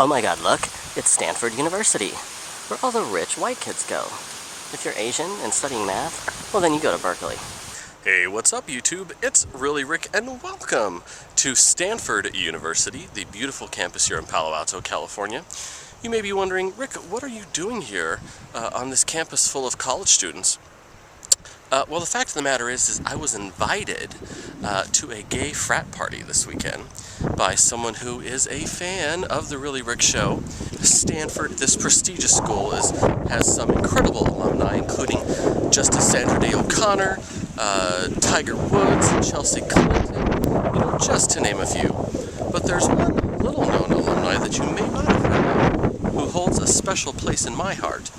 Oh my god, look, it's Stanford University, where all the rich white kids go. If you're Asian and studying math, well then you go to Berkeley. Hey, what's up YouTube? It's ReallyRick and welcome to Stanford University, the beautiful campus here in Palo Alto, California. You may be wondering, Rick, what are you doing here on this campus full of college students? Well, the fact of the matter is I was invited to a gay frat party this weekend by someone who is a fan of the ReallyRick show. Stanford, this prestigious school, has some incredible alumni, including Justice Sandra Day O'Connor, Tiger Woods, Chelsea Clinton, just to name a few. But there's one little-known alumni that you may not have heard of, who holds a special place in my heart,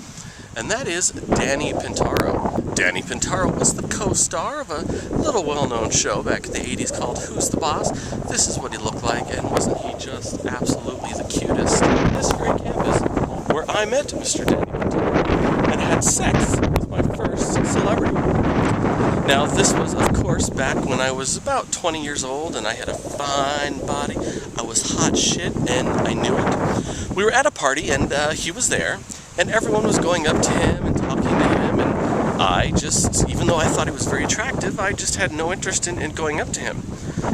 and that is Danny Pintaro. Danny Pintaro was the co-star of a little well-known show back in the 80s called Who's the Boss? This is what he looked like, and wasn't he just absolutely the cutest? This very campus where I met Mr. Danny Pintaro and had sex with my first celebrity. Now, this was, of course, back when I was about 20 years old and I had a fine body. I was hot shit, and I knew it. We were at a party, and he was there, and everyone was going up to him and talking to him, and I just, even though I thought he was very attractive, I just had no interest in going up to him.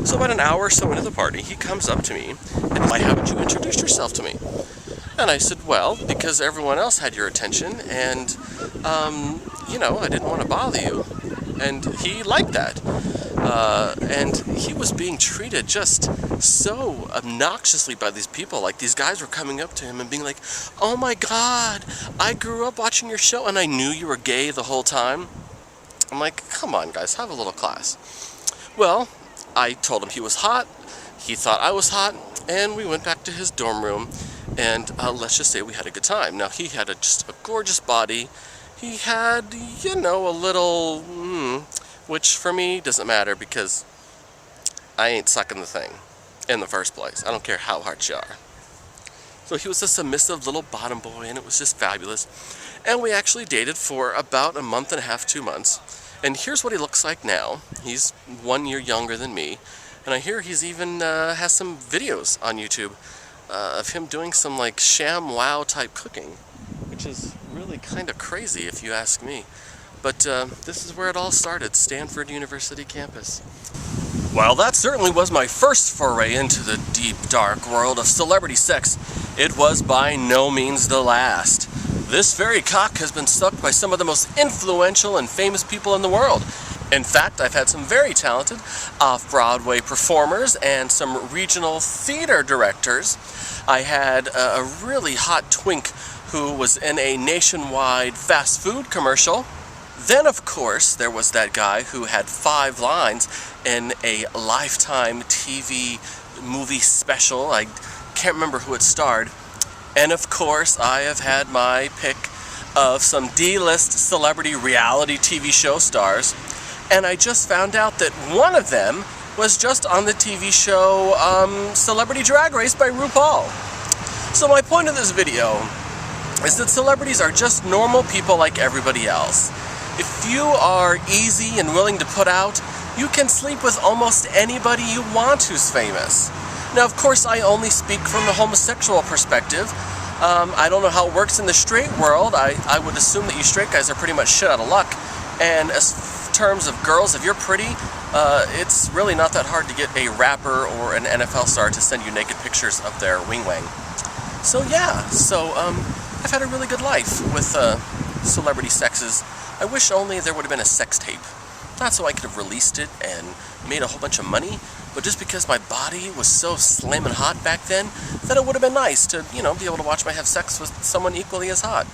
So about an hour or so into the party, he comes up to me, and why haven't you introduced yourself to me? And I said, well, because everyone else had your attention, and, I didn't want to bother you. And he liked that. And he was being treated just so obnoxiously by these people. Like, these guys were coming up to him and being like, oh my god, I grew up watching your show and I knew you were gay the whole time. I'm like, come on guys, have a little class. Well, I told him he was hot, he thought I was hot, and we went back to his dorm room, and let's just say we had a good time. Now, he had just a gorgeous body. He had, a little, which for me doesn't matter because I ain't sucking the thing in the first place. I don't care how hard you are. So he was a submissive little bottom boy, and it was just fabulous. And we actually dated for about a month and a half, 2 months. And here's what he looks like now. He's 1 year younger than me. And I hear he's even has some videos on YouTube of him doing some like sham wow type cooking, which is really kind of crazy if you ask me. But this is where it all started, Stanford University campus. While that certainly was my first foray into the deep, dark world of celebrity sex, it was by no means the last. This very cock has been sucked by some of the most influential and famous people in the world. In fact, I've had some very talented off-Broadway performers and some regional theater directors. I had a really hot twink who was in a nationwide fast food commercial. Then, of course, there was that guy who had 5 lines in a Lifetime TV movie special. I can't remember who it starred. And, of course, I have had my pick of some D-list celebrity reality TV show stars. And I just found out that one of them was just on the TV show Celebrity Drag Race by RuPaul. So my point of this video is that celebrities are just normal people like everybody else. If you are easy and willing to put out, you can sleep with almost anybody you want who's famous. Now, of course, I only speak from the homosexual perspective. I don't know how it works in the straight world. I would assume that you straight guys are pretty much shit out of luck. And as terms of girls, if you're pretty, it's really not that hard to get a rapper or an NFL star to send you naked pictures of their wing-wang. So yeah, I've had a really good life with celebrity sexes. I wish only there would have been a sex tape. Not so I could have released it and made a whole bunch of money, but just because my body was so slim and hot back then, that it would have been nice to, be able to watch me have sex with someone equally as hot.